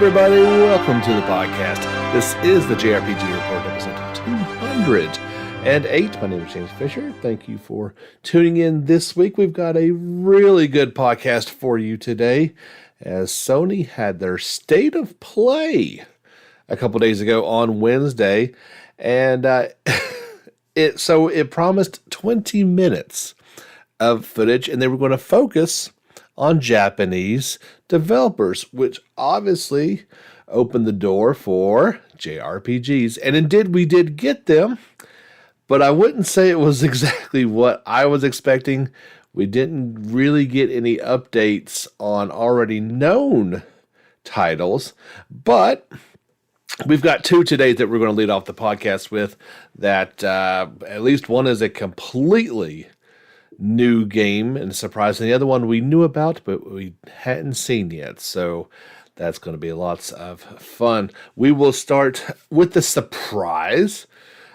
everybody. Welcome to the podcast. This is the JRPG Report, episode 208. My name is James Fisher. Thank you for tuning in this week. We've got a really good podcast for you today, as Sony had their State of Play a couple days ago on Wednesday, and it promised 20 minutes of footage, and they were going to focus on Japanese developers, which obviously opened the door for JRPGs. And indeed, we did get them, but I wouldn't say it was exactly what I was expecting. We didn't really get any updates on already known titles, but we've got two today that we're going to lead off the podcast with that at least one is a completely new game and surprise, and the other one we knew about but we hadn't seen yet, so that's going to be lots of fun. We will start with the surprise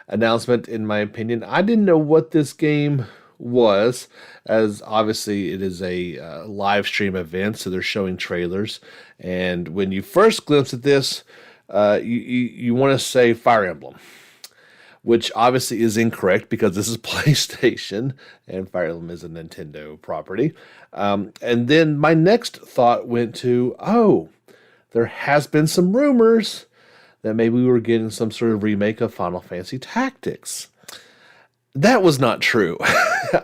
announcement. In my opinion, I didn't know what this game was, as obviously it is a live stream event, so they're showing trailers, and when you first glimpse at this, you want to say Fire Emblem, which obviously is incorrect because this is PlayStation and Fire Emblem is a Nintendo property. And then my next thought went to, there has been some rumors that maybe we were getting some sort of remake of Final Fantasy Tactics. That was not true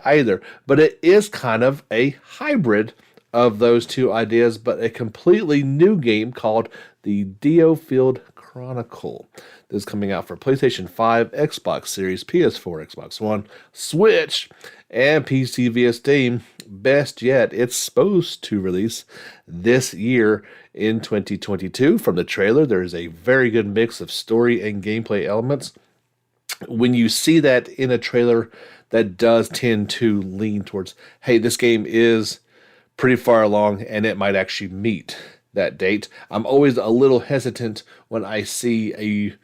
either, but it is kind of a hybrid of those two ideas, but a completely new game called the Diofield Chronicle. This is coming out for PlayStation 5, Xbox Series, PS4, Xbox One, Switch, and PC via Steam. Best yet, it's supposed to release this year in 2022. From the trailer, there is a very good mix of story and gameplay elements. When you see that in a trailer, that does tend to lean towards, hey, this game is pretty far along and it might actually meet that date. I'm always a little hesitant when I see a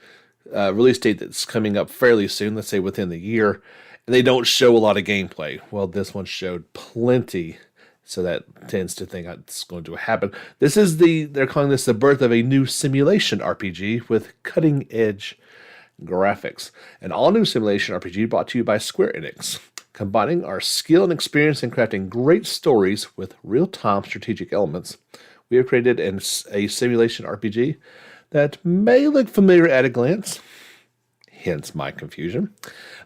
release date that's coming up fairly soon, let's say within the year, and they don't show a lot of gameplay. Well, this one showed plenty, so that tends to think it's going to happen. This is they're calling this the birth of a new simulation RPG with cutting edge graphics. An all new simulation RPG brought to you by Square Enix, combining our skill and experience in crafting great stories with real-time strategic elements. We have created a simulation RPG that may look familiar at a glance, hence my confusion,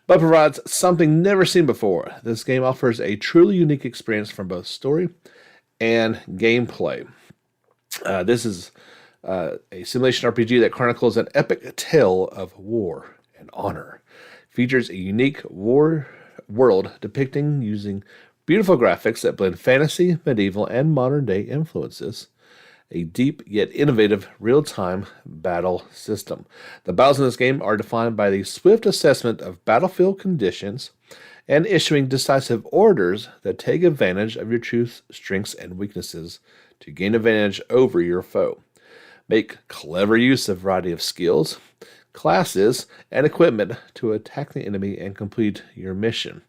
but provides something never seen before. This game offers a truly unique experience from both story and gameplay. This is a simulation RPG that chronicles an epic tale of war and honor. Features a unique war world depicting using beautiful graphics that blend fantasy, medieval, and modern-day influences. A deep yet innovative real-time battle system. The battles in this game are defined by the swift assessment of battlefield conditions and issuing decisive orders that take advantage of your true strengths and weaknesses to gain advantage over your foe. Make clever use of a variety of skills, classes, and equipment to attack the enemy and complete your mission.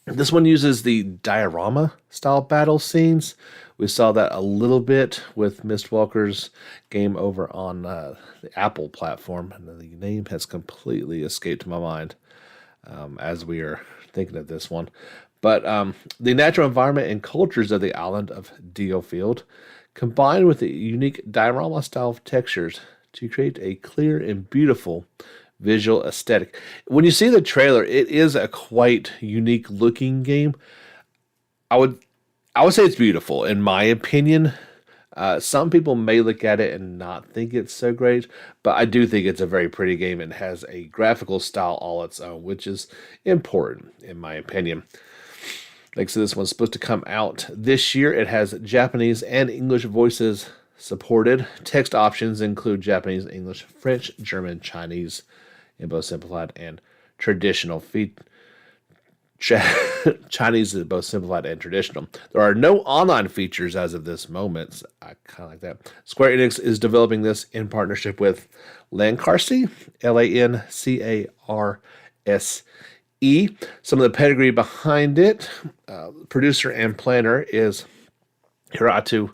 This one uses the diorama-style battle scenes. We saw that a little bit with Mistwalker's game over on the Apple platform, and the name has completely escaped my mind as we are thinking of this one. But the natural environment and cultures of the island of Diofield, combined with the unique diorama-style textures to create a clear and beautiful visual aesthetic. When you see the trailer, it is a quite unique looking game. I would say it's beautiful, in my opinion. Some people may look at it and not think it's so great, but I do think it's a very pretty game and has a graphical style all its own, which is important, in my opinion. Like, so this one's supposed to come out this year. It has Japanese and English voices supported. Text options include Japanese, English, French, German, Chinese, in both simplified and traditional Chinese is both simplified and traditional. There are no online features as of this moment. So I kind of like that. Square Enix is developing this in partnership with Lancarse, Lancarse. Some of the pedigree behind it. Producer and planner is Hiratu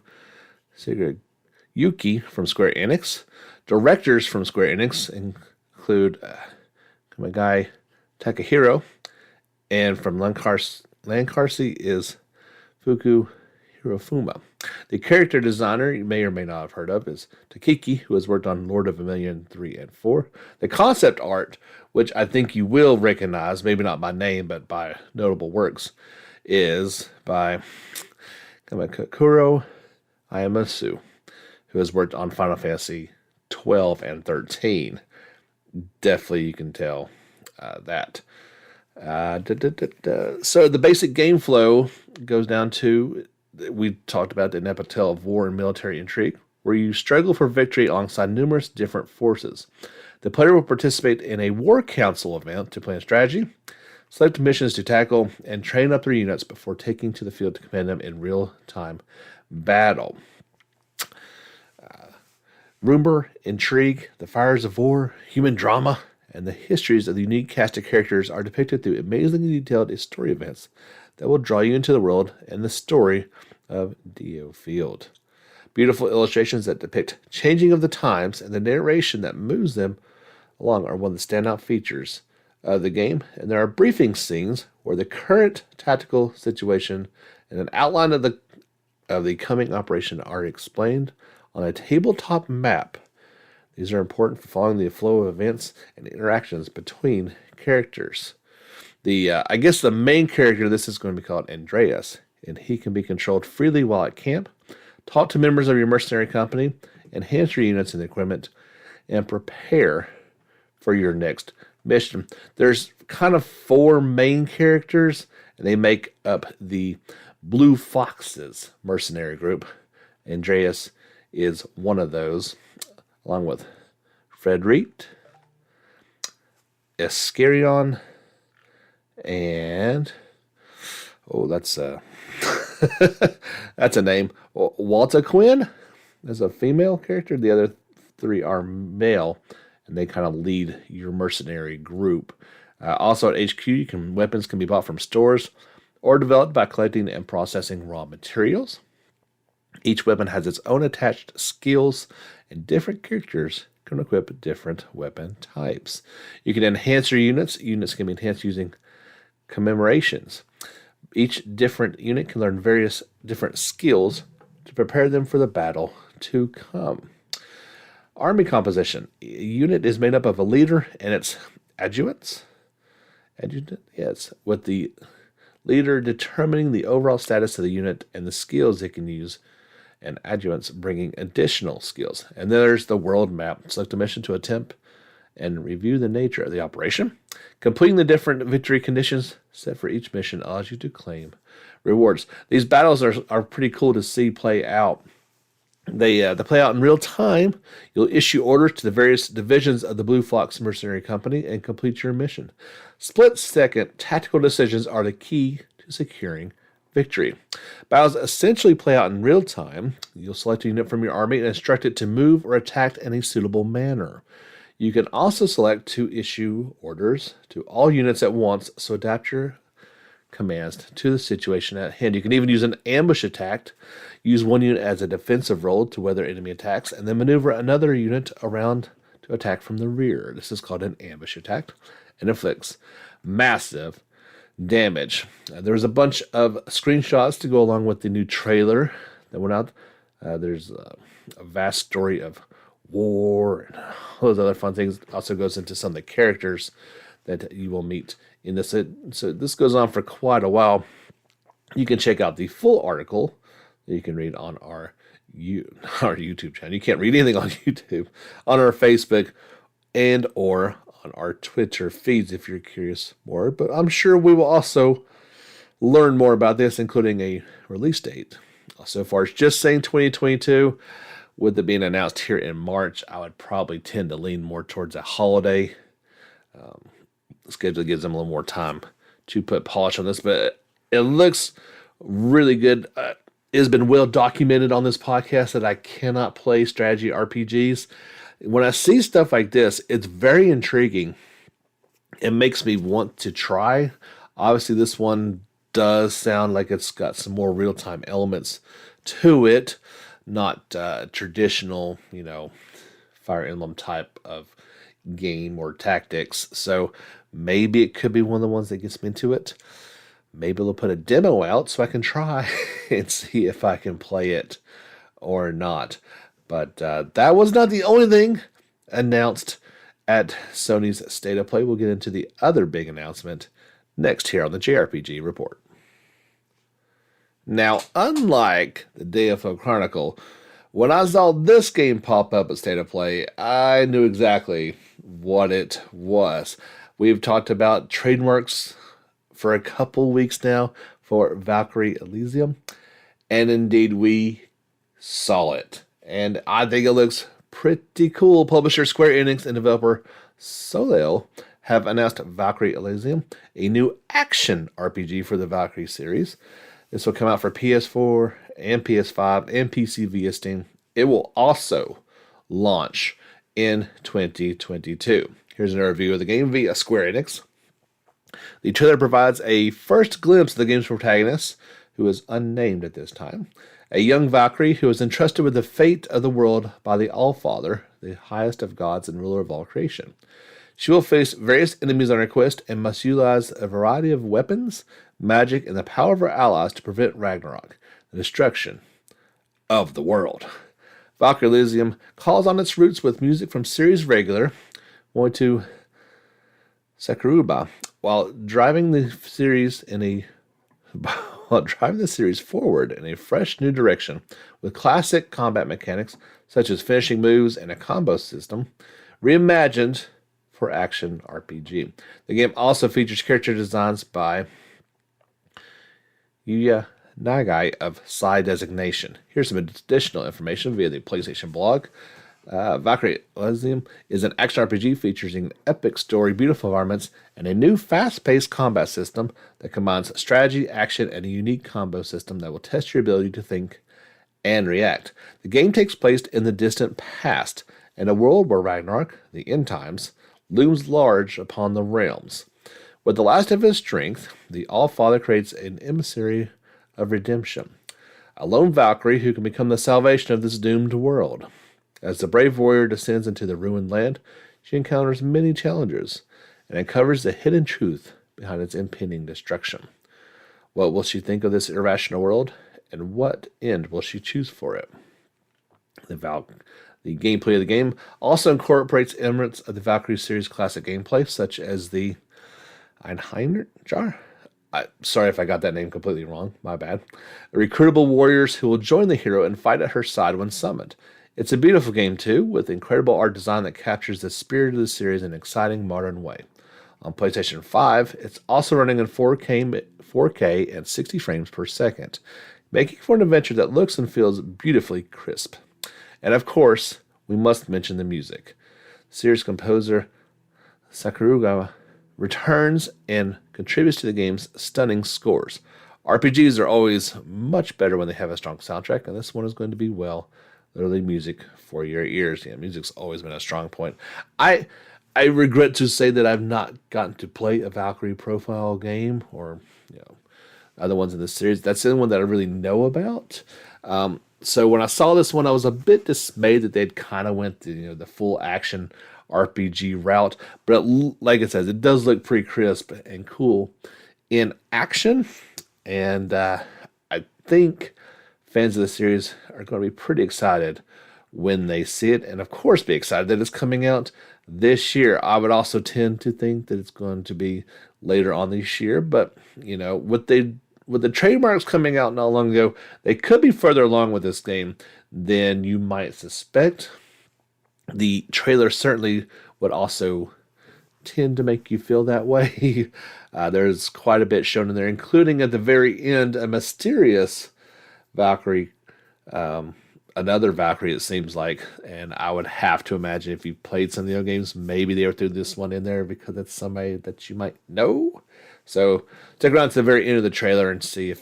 Yuki from Square Enix. Directors from Square Enix include my guy Takahiro, and from Lankarsi is Fuku Hirofuma. The character designer you may or may not have heard of is Takiki, who has worked on Lord of Vermilion 3 and 4. The concept art, which I think you will recognize, maybe not by name, but by notable works, is by Kuro Ayamasu, who has worked on Final Fantasy 12 and 13. Definitely you can tell that. So the basic game flow goes down to, we talked about the Nepotel of war and military intrigue, where you struggle for victory alongside numerous different forces. The player will participate in a war council event to plan strategy, select missions to tackle, and train up their units before taking to the field to command them in real-time battle. Rumor, intrigue, the fires of war, human drama, and the histories of the unique cast of characters are depicted through amazingly detailed story events that will draw you into the world and the story of Diofield. Beautiful illustrations that depict changing of the times and the narration that moves them along are one of the standout features of the game. And there are briefing scenes where the current tactical situation and an outline of the coming operation are explained on a tabletop map. These are important for following the flow of events and interactions between characters. I guess the main character of this is going to be called Andreas, and he can be controlled freely while at camp, talk to members of your mercenary company, enhance your units and equipment, and prepare for your next mission. There's kind of 4 main characters, and they make up the Blue Foxes mercenary group. Andreas is one of those, along with Frederic, Iskarion, and that's that's a name. Walta Quinn is a female character. The other 3 are male, and they kind of lead your mercenary group. Also at HQ, weapons can be bought from stores or developed by collecting and processing raw materials. Each weapon has its own attached skills, and different characters can equip different weapon types. You can enhance your units. Units can be enhanced using commemorations. Each different unit can learn various different skills to prepare them for the battle to come. Army composition. A unit is made up of a leader and its adjutants. Yes, with the leader determining the overall status of the unit and the skills it can use, and adjutants bringing additional skills. And then there's the world map. Select a mission to attempt and review the nature of the operation. Completing the different victory conditions set for each mission allows you to claim rewards. These battles are pretty cool to see play out. They play out in real time. You'll issue orders to the various divisions of the Blue Fox Mercenary Company and complete your mission. Split-second tactical decisions are the key to securing victory. Battles essentially play out in real time. You'll select a unit from your army and instruct it to move or attack in a suitable manner. You can also select to issue orders to all units at once, so adapt your commands to the situation at hand. You can even use an ambush attack. Use one unit as a defensive role to weather enemy attacks, and then maneuver another unit around to attack from the rear. This is called an ambush attack, and inflicts massive damage. There was a bunch of screenshots to go along with the new trailer that went out. There's a vast story of war and all those other fun things. It also goes into some of the characters that you will meet in this. So this goes on for quite a while. You can check out the full article that you can read on our YouTube channel. You can't read anything on YouTube, on our Facebook and or on our Twitter feeds if you're curious more. But I'm sure we will also learn more about this, including a release date. So far, it's just saying 2022. With it being announced here in March, I would probably tend to lean more towards a holiday. The schedule gives them a little more time to put polish on this, but it looks really good. It has been well documented on this podcast that I cannot play strategy RPGs. When I see stuff like this, it's very intriguing. It makes me want to try. Obviously, this one does sound like it's got some more real-time elements to it. not traditional, Fire Emblem type of game or tactics. So maybe it could be one of the ones that gets me into it. Maybe they'll put a demo out so I can try and see if I can play it or not. But that was not the only thing announced at Sony's State of Play. We'll get into the other big announcement next here on the JRPG Report. Now, unlike the Diofield Chronicle, when I saw this game pop up at State of Play, I knew exactly what it was. We've talked about trademarks for a couple weeks now for Valkyrie Elysium, and indeed we saw it. And I think it looks pretty cool. Publisher Square Enix and developer Soleil have announced Valkyrie Elysium, a new action RPG for the Valkyrie series. This will come out for PS4 and PS5 and PC via Steam. It will also launch in 2022. Here's an overview of the game via Square Enix. The trailer provides a first glimpse of the game's protagonist, who is unnamed at this time. A young Valkyrie who is entrusted with the fate of the world by the Allfather, the highest of gods and ruler of all creation. She will face various enemies on her quest and must utilize a variety of weapons, magic, and the power of her allies to prevent Ragnarok, the destruction of the world. Valkyrie Elysium calls on its roots with music from series regular Moitu Sakuruba, while driving the series forward in a fresh new direction with classic combat mechanics such as finishing moves and a combo system reimagined for action RPG. The game also features character designs by Yuya Nagai of Psi Designation. Here's some additional information via the PlayStation blog. Valkyrie Elysium is an action RPG featuring an epic story, beautiful environments, and a new fast-paced combat system that combines strategy, action, and a unique combo system that will test your ability to think and react. The game takes place in the distant past, in a world where Ragnarok, the end times, looms large upon the realms. With the last of his strength, the All-Father creates an emissary of redemption, a lone Valkyrie who can become the salvation of this doomed world. As the brave warrior descends into the ruined land, she encounters many challenges and uncovers the hidden truth behind its impending destruction. What will she think of this irrational world, and what end will she choose for it? The gameplay of the game also incorporates elements of the Valkyrie series classic gameplay, such as the Einheimer Jar. Sorry if I got that name completely wrong, my bad. Recruitable warriors who will join the hero and fight at her side when summoned. It's a beautiful game too, with incredible art design that captures the spirit of the series in an exciting modern way. On PlayStation 5, it's also running in 4K and 60 frames per second, making for an adventure that looks and feels beautifully crisp. And of course, we must mention the music. Series composer Sakuruga returns and contributes to the game's stunning scores. RPGs are always much better when they have a strong soundtrack, and this one is going to be, literally music for your ears. Yeah, music's always been a strong point. I regret to say that I've not gotten to play a Valkyrie profile game or other ones in this series. That's the only one that I really know about. So when I saw this one, I was a bit dismayed that they'd kind of went the full action RPG route. But like it says, it does look pretty crisp and cool in action. And I think fans of the series are going to be pretty excited when they see it, and of course be excited that it's coming out this year. I would also tend to think that it's going to be later on this year, but with the trademarks coming out not long ago, they could be further along with this game than you might suspect. The trailer certainly would also tend to make you feel that way. There's quite a bit shown in there, including at the very end a mysterious Valkyrie, another Valkyrie, it seems like, and I would have to imagine if you played some of the other games, maybe they threw this one in there because it's somebody that you might know. So stick around to the very end of the trailer and see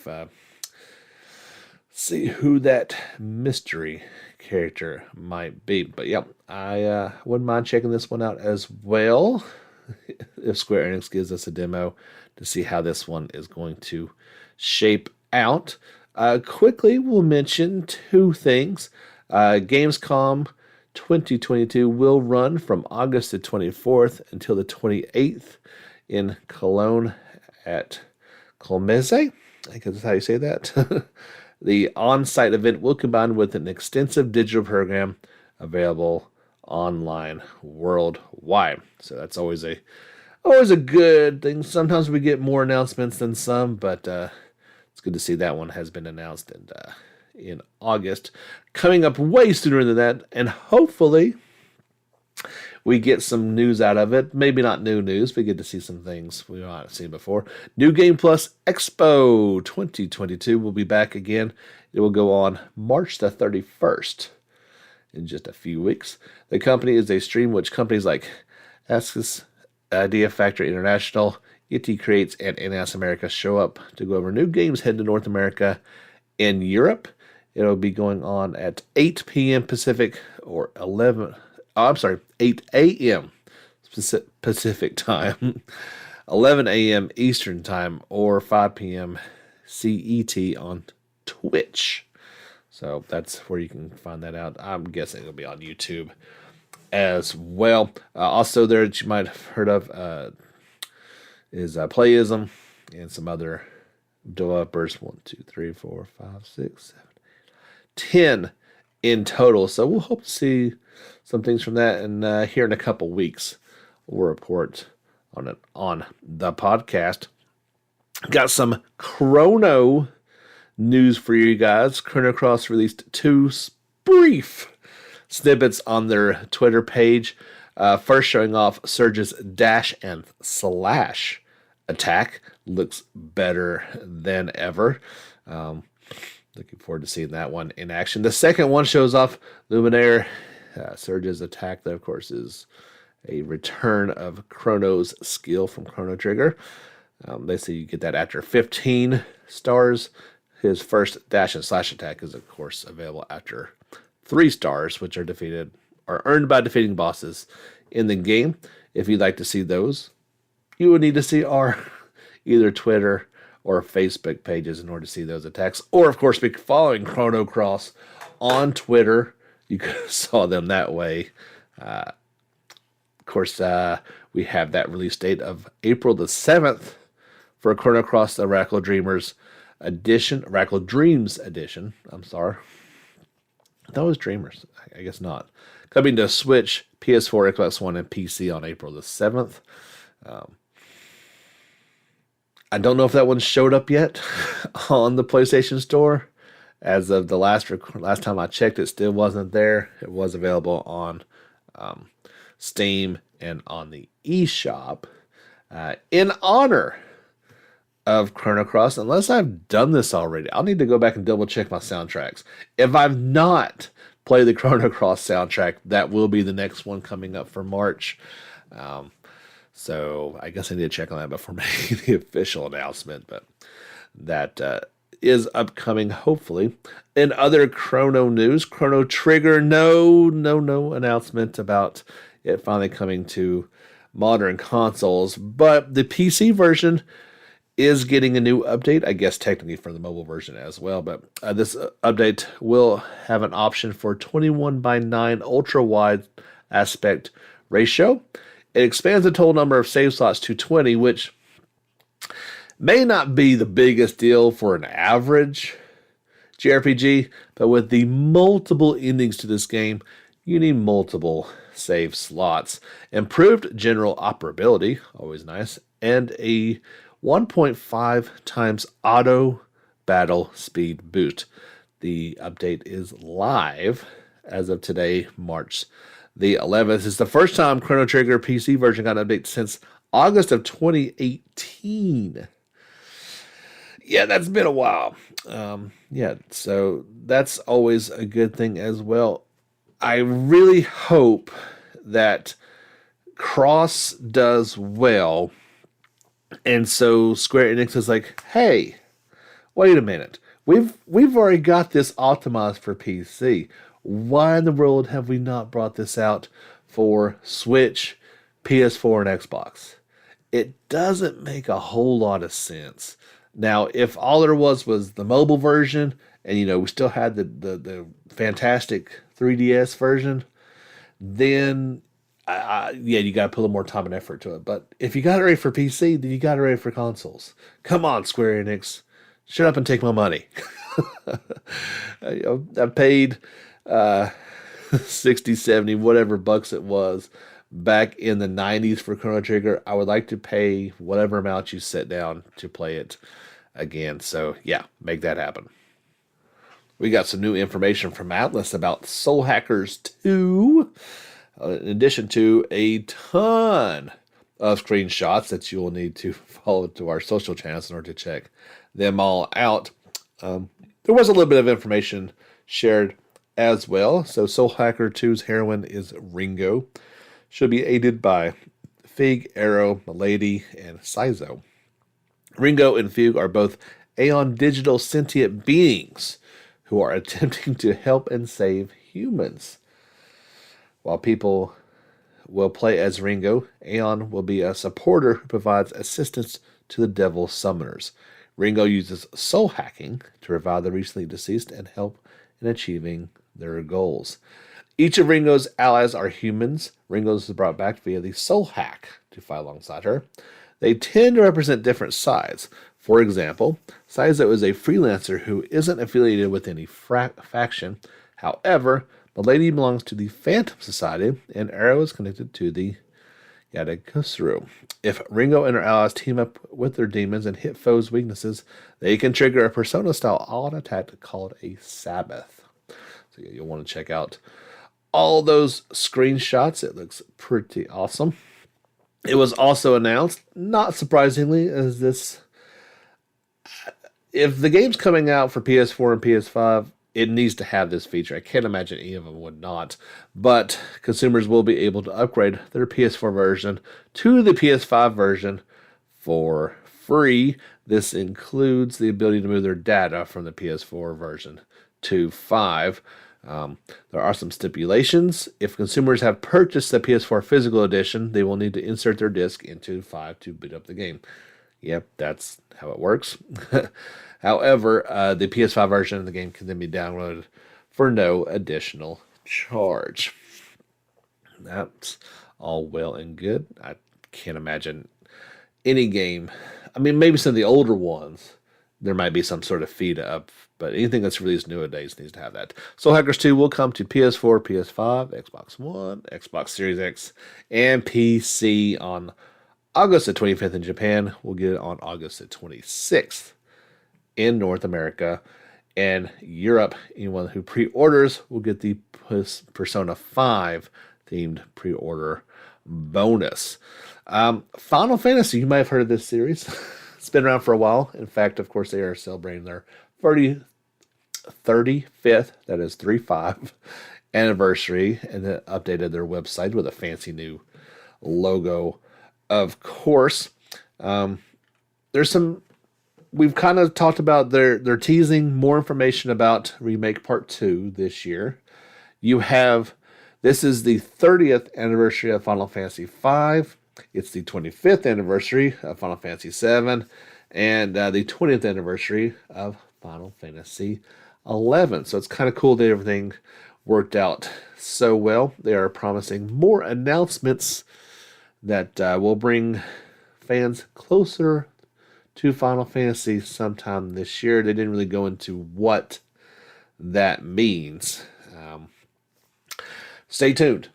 who that mystery character might be. But yeah, I wouldn't mind checking this one out as well if Square Enix gives us a demo to see how this one is going to shape out. Quickly, we'll mention two things. Gamescom 2022 will run from August the 24th until the 28th in Cologne at Colmese. I think that's how you say that. The on-site event will combine with an extensive digital program available online worldwide. So that's always a good thing. Sometimes we get more announcements than some, but it's good to see that one has been announced in August. Coming up way sooner than that, and hopefully we get some news out of it. Maybe not new news. We get to see some things we might have seen before. New Game Plus Expo 2022 will be back again. It will go on March the 31st in just a few weeks. The company is a stream which companies like Ascus, Idea Factory International, IT Creates, and NS America show up to go over new games heading to North America and Europe. It'll be going on at 8 p.m. Pacific or 8 a.m. Pacific time, 11 a.m. Eastern time, or 5 p.m. CET on Twitch. So that's where you can find that out. I'm guessing it'll be on YouTube as well. Also there that you might have heard of is Playism and some other developers. 1, 2, 3, 4, 5, 6, 7, 10 in total. So we'll hope to see some things from that, and here in a couple weeks we'll report on it on the podcast. Got some Chrono news for you guys. Chrono Cross released 2 brief snippets on their Twitter page. First showing off Surge's dash and slash attack. Looks better than ever. Looking forward to seeing that one in action. The second one shows off Luminaire. Surge's attack, that of course is a return of Chrono's skill from Chrono Trigger. They say you get that after 15 stars. His first dash and slash attack is of course available after 3 stars, which are earned by defeating bosses in the game. If you'd like to see those, you would need to see our either Twitter or Facebook pages in order to see those attacks. Or of course be following Chrono Cross on Twitter. You could have saw them that way. Of course, we have that release date of April the 7th for Chrono Cross the Radical Dreams edition. I'm sorry. That was Dreamers. I guess not. Coming to Switch, PS4, Xbox One, and PC on April the 7th. I don't know if that one showed up yet on the PlayStation Store. As of the last time I checked, it still wasn't there. It was available on Steam and on the eShop. In honor of Chrono Cross, unless I've done this already, I'll need to go back and double check my soundtracks. If I've not played the Chrono Cross soundtrack, that will be the next one coming up for March. So I guess I need to check on that before making the official announcement, but that is upcoming, hopefully. In other Chrono news, Chrono Trigger, no announcement about it finally coming to modern consoles, but the PC version is getting a new update, I guess technically for the mobile version as well, but this update will have an option for 21:9 ultra-wide aspect ratio. It expands the total number of save slots to 20, which may not be the biggest deal for an average JRPG, but with the multiple endings to this game, you need multiple save slots. Improved general operability, always nice, and a 1.5 times auto battle speed boost. The update is live as of today, March the 11th. It's the first time Chrono Trigger PC version got an update since August of 2018. Yeah, that's been a while. So that's always a good thing as well. I really hope that Cross does well, and so Square Enix is like, hey, wait a minute. We've already got this optimized for PC. Why in the world have we not brought this out for Switch, PS4, and Xbox? It doesn't make a whole lot of sense. Now, if all there was the mobile version, and we still had the fantastic 3DS version, then yeah, you got to put a little more time and effort to it. But if you got it ready for PC, then you got it ready for consoles. Come on, Square Enix, shut up and take my money. I paid 60, 70, whatever bucks it was back in the 90s for Chrono Trigger. I would like to pay whatever amount you set down to play it again. So yeah, make that happen. We got some new information from Atlas about Soul Hackers 2. In addition to a ton of screenshots that you will need to follow to our social channels in order to check them all out. There was a little bit of information shared as well. So Soul Hacker 2's heroine is Ringo. She'll be aided by Fig, Arrow, Milady, and Saizo. Ringo and Fig are both Aeon digital sentient beings who are attempting to help and save humans. While people will play as Ringo, Aeon will be a supporter who provides assistance to the devil summoners. Ringo uses soul hacking to revive the recently deceased and help in achieving their goals. Each of Ringo's allies are humans. Ringo's is brought back via the soul hack to fight alongside her. They tend to represent different sides. For example, Saizo is a freelancer who isn't affiliated with any faction. However, Milady belongs to the Phantom Society, and Arrow is connected to the Yadakusuru. If Ringo and her allies team up with their demons and hit foes' weaknesses, they can trigger a Persona-style all-out attack called a Sabbath. So you'll want to check out all those screenshots. It looks pretty awesome. It was also announced, not surprisingly, as this... If the game's coming out for PS4 and PS5, it needs to have this feature. I can't imagine any of them would not. But consumers will be able to upgrade their PS4 version to the PS5 version for free. This includes the ability to move their data from the PS4 version to 5. There are some stipulations. If consumers have purchased the PS4 physical edition, they will need to insert their disc into 5 to boot up the game. Yep, that's how it works. However, the PS5 version of the game can then be downloaded for no additional charge. That's all well and good. I can't imagine any game. I mean, maybe some of the older ones, there might be some sort of fee to up, but anything that's released nowadays needs to have that. Soul Hackers 2 will come to PS4, PS5, Xbox One, Xbox Series X, and PC on August the 25th in Japan. We'll get it on August the 26th in North America and Europe. Anyone who pre-orders will get the Persona 5 themed pre-order bonus. Final Fantasy, you might have heard of this series. It's been around for a while. In fact, of course, they are celebrating their 35th, that is 35, anniversary, and then updated their website with a fancy new logo. Of course, there's some. We've kind of talked about they're teasing more information about Remake Part 2 this year. This is the 30th anniversary of Final Fantasy V. It's the 25th anniversary of Final Fantasy VII, and the 20th anniversary of Final Fantasy XI. So it's kind of cool that everything worked out so well. They are promising more announcements that will bring fans closer to Final Fantasy sometime this year. They didn't really go into what that means. Stay tuned.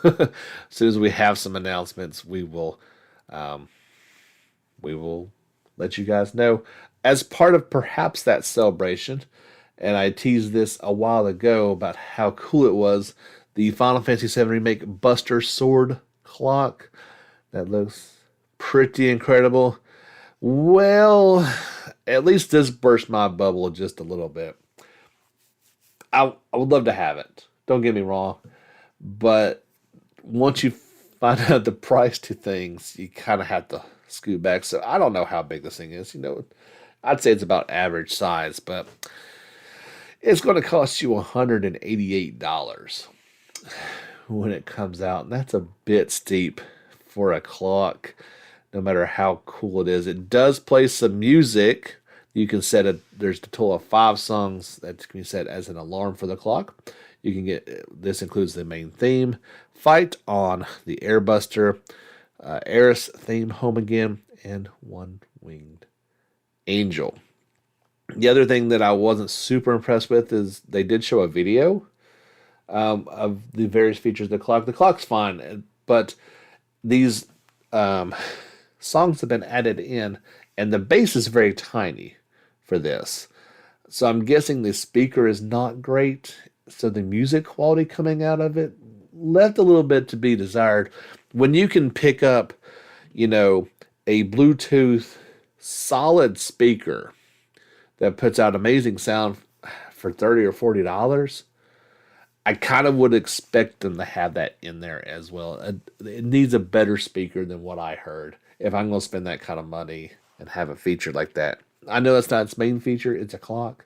As soon as we have some announcements, we will let you guys know. As part of perhaps that celebration, and I teased this a while ago about how cool it was, the Final Fantasy VII Remake Buster Sword clock. That looks pretty incredible. Well, at least this burst my bubble just a little bit. I would love to have it. Don't get me wrong. But once you find out the price to things, you kind of have to scoot back. So I don't know how big this thing is. I'd say it's about average size, but it's going to cost you $188 when it comes out. And that's a bit steep for a clock. no matter how cool it is. It does play some music. You can set it. There's a total of 5 songs that can be set as an alarm for the clock. You can get, this includes the main theme, Fight On, the Airbuster, Eris theme, Home Again, and One Winged Angel. The other thing that I wasn't super impressed with is they did show a video of the various features of the clock. The clock's fine, but these songs have been added in, and the bass is very tiny for this. So I'm guessing the speaker is not great, so the music quality coming out of it left a little bit to be desired. When you can pick up, a Bluetooth solid speaker that puts out amazing sound for $30 or $40, I kind of would expect them to have that in there as well. It needs a better speaker than what I heard if I'm going to spend that kind of money and have a feature like that. I know that's not its main feature, it's a clock,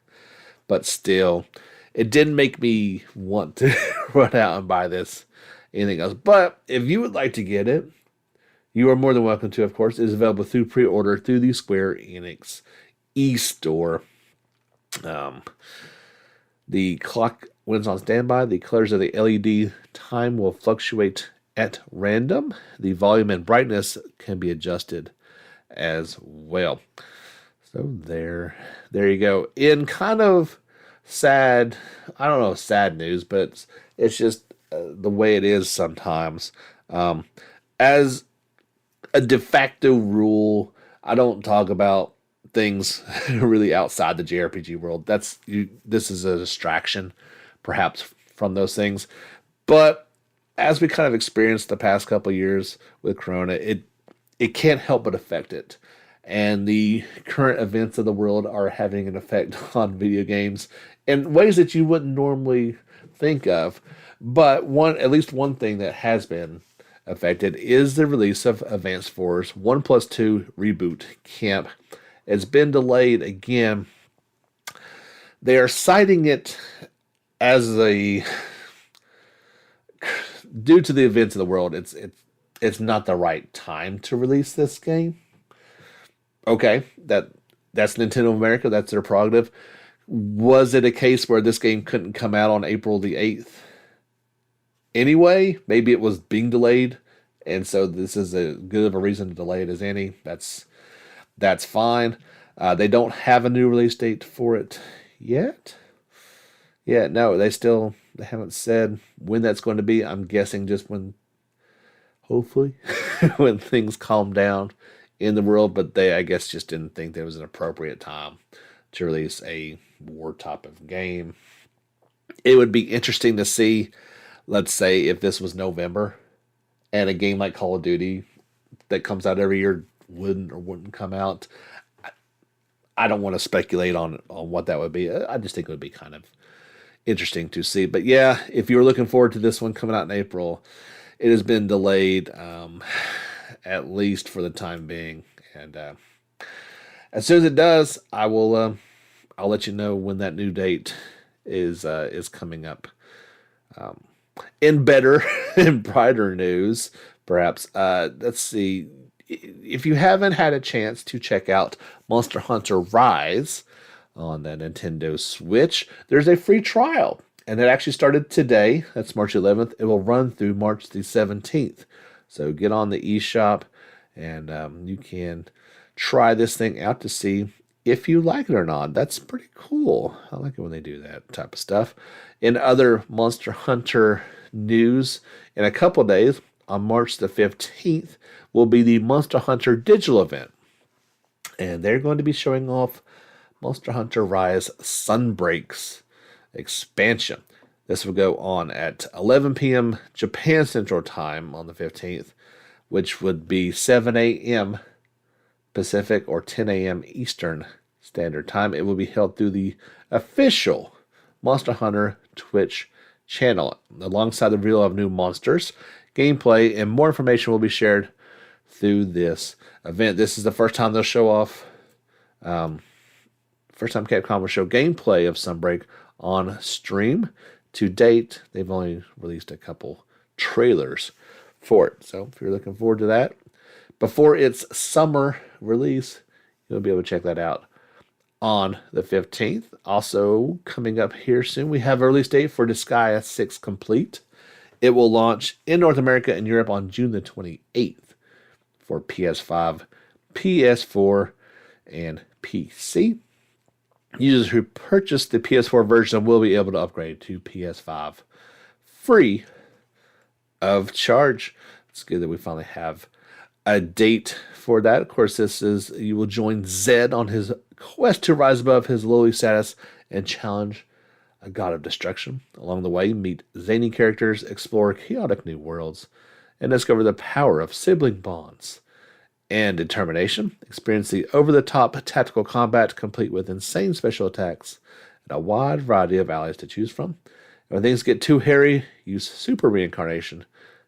but still, it didn't make me want to run out and buy this, anything else. But if you would like to get it, you are more than welcome to, of course. It is available through pre-order through the Square Enix e-store. The clock, when it's on standby, the colors of the LED time will fluctuate at random. The volume and brightness can be adjusted as well. So there you go. In kind of sad, I don't know, sad news, but it's just the way it is sometimes. As a de facto rule, I don't talk about things really outside the JRPG world. This is a distraction, perhaps, from those things. But as we kind of experienced the past couple of years with Corona, it can't help but affect it. And the current events of the world are having an effect on video games in ways that you wouldn't normally think of. But at least one thing that has been affected is the release of Advance Wars 1+2 Reboot Camp. It's been delayed again. They are citing it as due to the events of the world. It's not the right time to release this game. Okay, that's Nintendo America. That's their prerogative. Was it a case where this game couldn't come out on April the 8th? Anyway, maybe it was being delayed, and so this is as good of a reason to delay it as any. That's fine. They don't have a new release date for it yet. Yeah, no, they haven't said when that's going to be. I'm guessing just when, hopefully, when things calm down in the world, but they, I guess, just didn't think there was an appropriate time to release a war type of game. It would be interesting to see, let's say, if this was November and a game like Call of Duty that comes out every year wouldn't come out. I don't want to speculate on what that would be. I just think it would be kind of interesting to see. But yeah, if you were looking forward to this one coming out in April, it has been delayed, at least for the time being. And as soon as it does, I'll let you know when that new date is coming up. In better and brighter news, perhaps, let's see. If you haven't had a chance to check out Monster Hunter Rise on the Nintendo Switch, there's a free trial. And it actually started today. That's March 11th. It will run through March the 17th. So get on the eShop and you can try this thing out to see if you like it or not. That's pretty cool. I like it when they do that type of stuff. In other Monster Hunter news, in a couple of days, on March the 15th, will be the Monster Hunter digital event. And they're going to be showing off Monster Hunter Rise Sunbreak's expansion. This will go on at 11 p.m. Japan Central Time on the 15th, which would be 7 a.m. Pacific or 10 a.m. Eastern Standard Time. It will be held through the official Monster Hunter Twitch channel. Alongside the reveal of new monsters, gameplay, and more information will be shared through this event. This is the first time they'll show off, first time Capcom will show gameplay of Sunbreak on stream. To date, they've only released a couple trailers for it. So if you're looking forward to that, before its summer release. You'll be able to check that out on the 15th. Also, coming up here soon, we have a release date for Disgaea 6 Complete. It will launch in North America and Europe on June the 28th for PS5, PS4, and PC. Users who purchase the PS4 version will be able to upgrade to PS5 free of charge. It's good that we finally have a date for that. Of course, you will join Zed on his quest to rise above his lowly status and challenge a god of destruction. Along the way, meet zany characters, explore chaotic new worlds, and discover the power of sibling bonds and determination. Experience the over-the-top tactical combat, complete with insane special attacks and a wide variety of allies to choose from. And when things get too hairy, use super reincarnation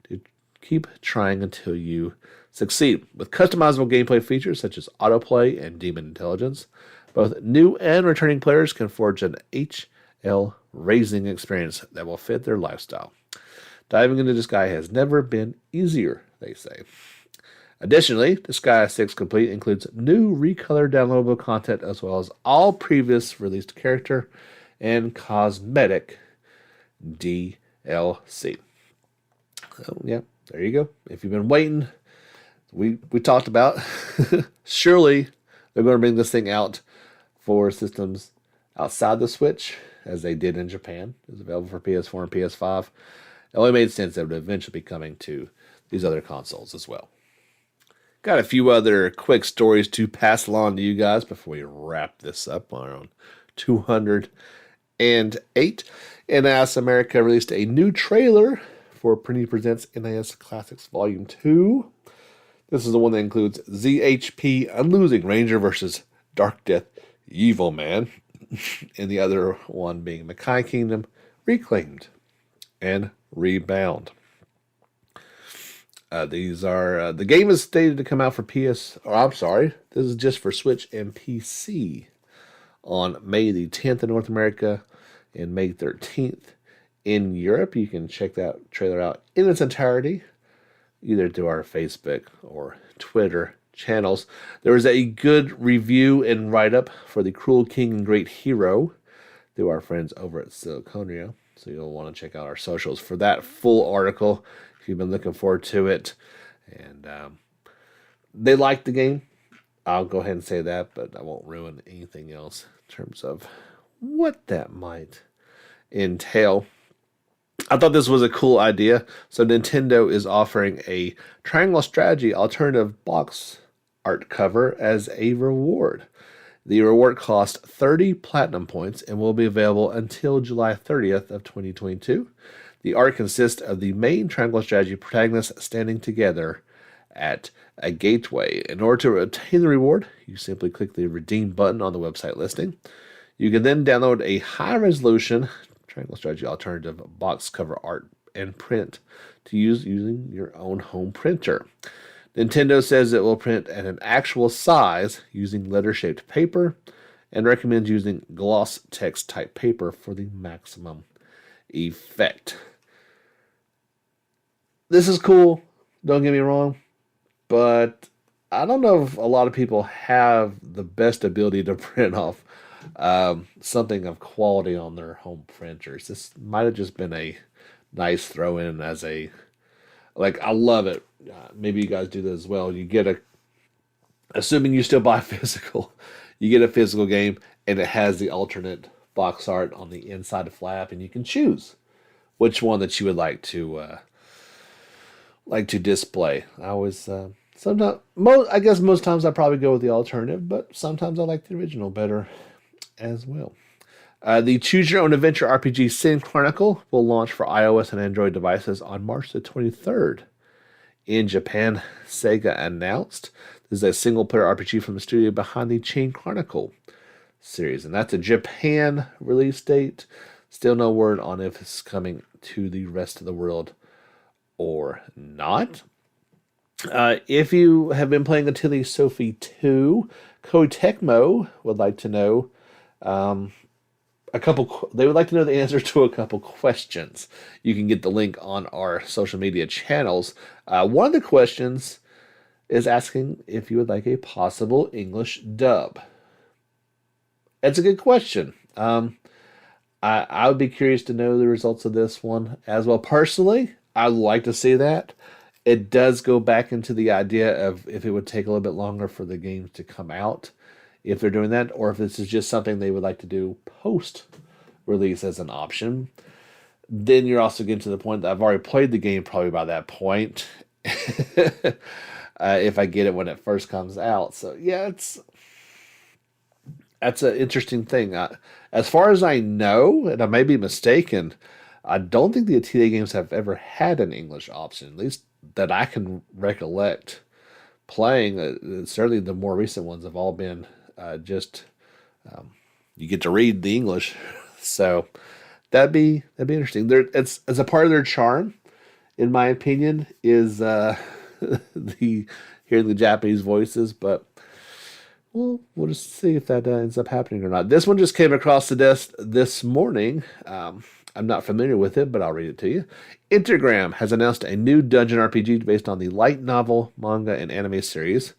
to keep trying until you succeed. With customizable gameplay features such as autoplay and demon intelligence, both new and returning players can forge an HL-raising experience that will fit their lifestyle. Diving into Disgaea has never been easier, they say. Additionally, Disgaea 6 Complete includes new recolored downloadable content as well as all previous released character and cosmetic DLC. So, yeah, there you go. If you've been waiting, we talked about, surely they're going to bring this thing out for systems outside the Switch, as they did in Japan. It's available for PS4 and PS5. It only made sense that it would eventually be coming to these other consoles as well. Got a few other quick stories to pass along to you guys before we wrap this up on 208. NIS America released a new trailer for Prinny Presents NIS Classics Volume 2. This is the one that includes ZHP Unlosing Ranger versus Dark Death Evil Man, and the other one being Makai Kingdom Reclaimed and Rebound. These are the game is stated to come out for this is just for Switch and PC on May the 10th in North America and May 13th in Europe. You can check that trailer out in its entirety either through our Facebook or Twitter channels. There was a good review and write-up for the Cruel King and Great Hero through our friends over at Siliconia. So you'll want to check out our socials for that full article if you've been looking forward to it. And they liked the game. I'll go ahead and say that, but I won't ruin anything else in terms of what that might entail. I thought this was a cool idea. So Nintendo is offering a Triangle Strategy alternative box art cover as a reward. The reward costs 30 platinum points and will be available until July 30th of 2022. The art consists of the main Triangle Strategy protagonists standing together at a gateway. In order to obtain the reward, you simply click the redeem button on the website listing. You can then download a high-resolution Triangle Strategy alternative box cover art and print to use using your own home printer. Nintendo says it will print at an actual size using letter-shaped paper and recommends using gloss text type paper for the maximum effect. This is cool, don't get me wrong, but I don't know if a lot of people have the best ability to print off something of quality on their home printers. This might have just been a nice throw in as I love it. Maybe you guys do this as well. You get assuming you still buy physical, you get a physical game and it has the alternate box art on the inside of flap, and you can choose which one that you would like to display. I always I guess most times I probably go with the alternative, but sometimes I like the original better as well. The Choose Your Own Adventure RPG Sin Chronicle will launch for iOS and Android devices on March the 23rd. In Japan, Sega announced this is a single-player RPG from the studio behind the Chain Chronicle series, and that's a Japan release date. Still no word on if it's coming to the rest of the world or not. If you have been playing Atelier Sophie 2, Koei Tecmo would like to know they would like to know the answer to a couple questions. You can get the link on our social media channels. One of the questions is asking if you would like a possible English dub. That's a good question. I would be curious to know the results of this one as well. Personally, I'd like to see that. It does go back into the idea of if it would take a little bit longer for the games to come out, if they're doing that, or if this is just something they would like to do post release as an option. Then you're also getting to the point that I've already played the game probably by that point. If I get it when it first comes out. So yeah, that's an interesting thing. As far as I know, and I may be mistaken, I don't think the TDA games have ever had an English option, at least that I can recollect playing. Certainly the more recent ones have all been just you get to read the English. So that'd be interesting. It's a part of their charm, in my opinion, is the hearing the Japanese voices, but we'll just see if that ends up happening or not. This one just came across the desk this morning. I'm not familiar with it, but I'll read it to you. Intergram has announced a new dungeon RPG based on the light novel, manga, and anime series,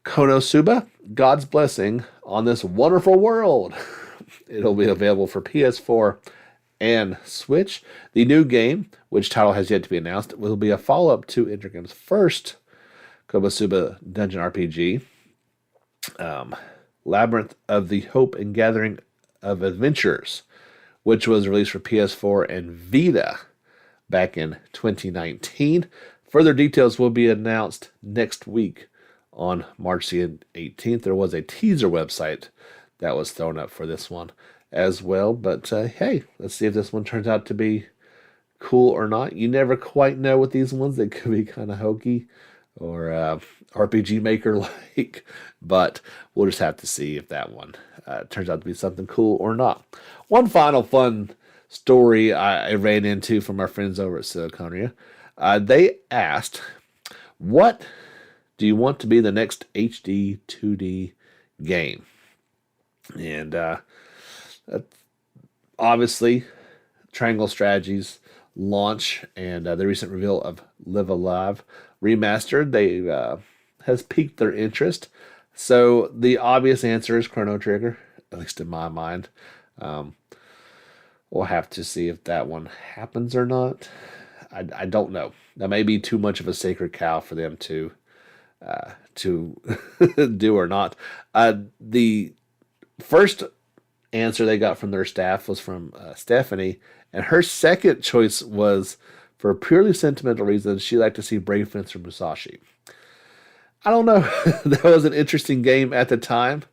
KonoSuba, God's Blessing on This Wonderful World. It'll be available for PS4 and Switch. The new game, which title has yet to be announced, will be a follow-up to Intergram's first KonoSuba dungeon RPG, Labyrinth of the Hope and Gathering of Adventures, which was released for PS4 and Vita back in 2019. Further details will be announced next week on March the 18th. There was a teaser website that was thrown up for this one as well. But hey, let's see if this one turns out to be cool or not. You never quite know with these ones. They could be kind of hokey or RPG Maker like, but we'll just have to see if that one turns out to be something cool or not. One final fun story I ran into from our friends over at Siliconia. They asked, what do you want to be the next HD 2D game? And obviously, Triangle Strategies launch and the recent reveal of Live Alive Remastered, they has piqued their interest. So the obvious answer is Chrono Trigger, at least in my mind. We'll have to see if that one happens or not. I don't know. That may be too much of a sacred cow for them to do or not. The first answer they got from their staff was from Stephanie, and her second choice was for purely sentimental reasons. She liked to see Brave Fencer Musashi. I don't know. That was an interesting game at the time.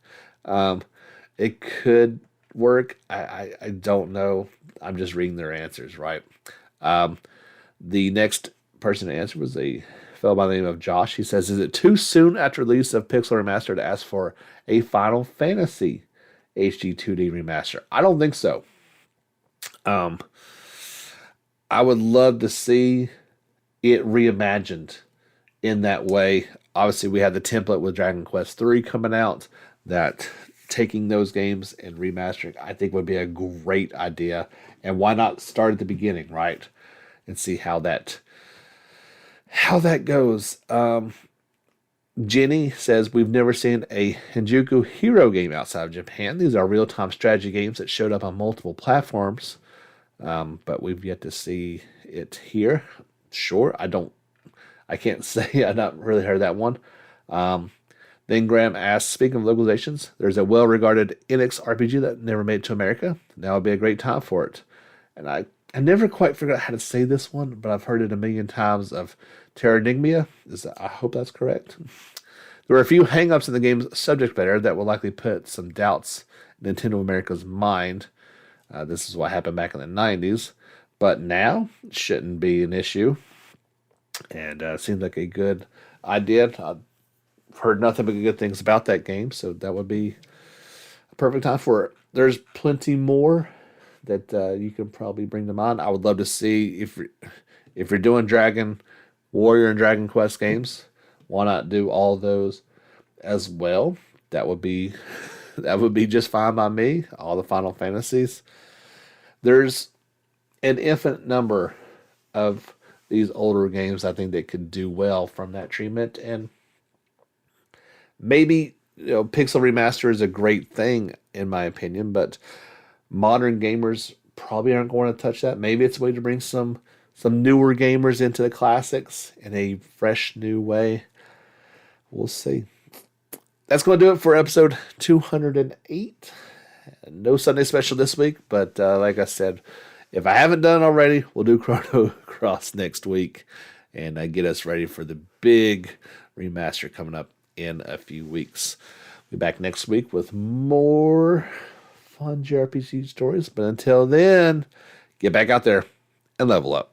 It could work. I don't know. I'm just reading their answers, right? The next person to answer was a fellow by the name of Josh. He says, is it too soon after release of Pixel Remaster to ask for a Final Fantasy HD 2D remaster? I don't think so. I would love to see it reimagined in that way. Obviously, we had the template with Dragon Quest III coming out, that taking those games and remastering, I think would be a great idea. And why not start at the beginning, right? And see how that goes. Jenny says, we've never seen a Hinjuku Hero game outside of Japan. These are real-time strategy games that showed up on multiple platforms, but we've yet to see it here. Sure, I can't say. I've not really heard that one. Then Graham asks, speaking of localizations, there's a well-regarded Enix RPG that never made it to America. Now would be a great time for it. And I never quite figured out how to say this one, but I've heard it a million times, of Terranigmia. I hope that's correct. There were a few hang-ups in the game's subject matter that will likely put some doubts in Nintendo America's mind. This is what happened back in the 90s. But now, it shouldn't be an issue. And seems like a good idea. I've heard nothing but good things about that game, so that would be a perfect time for it. There's plenty more that you can probably bring to mind. I would love to see if you're doing Dragon Warrior and Dragon Quest games, why not do all those as well? That would be just fine by me. All the Final Fantasies. There's an infinite number of these older games, I think they could do well from that treatment. And maybe, pixel remaster is a great thing in my opinion, but modern gamers probably aren't going to touch that. Maybe it's a way to bring some newer gamers into the classics in a fresh new way. We'll see. That's going to do it for episode 208. No Sunday special this week, but like I said, if I haven't done it already, we'll do Chrono Cross next week and get us ready for the big remaster coming up in a few weeks. We'll be back next week with more fun JRPG stories, but until then, get back out there and level up.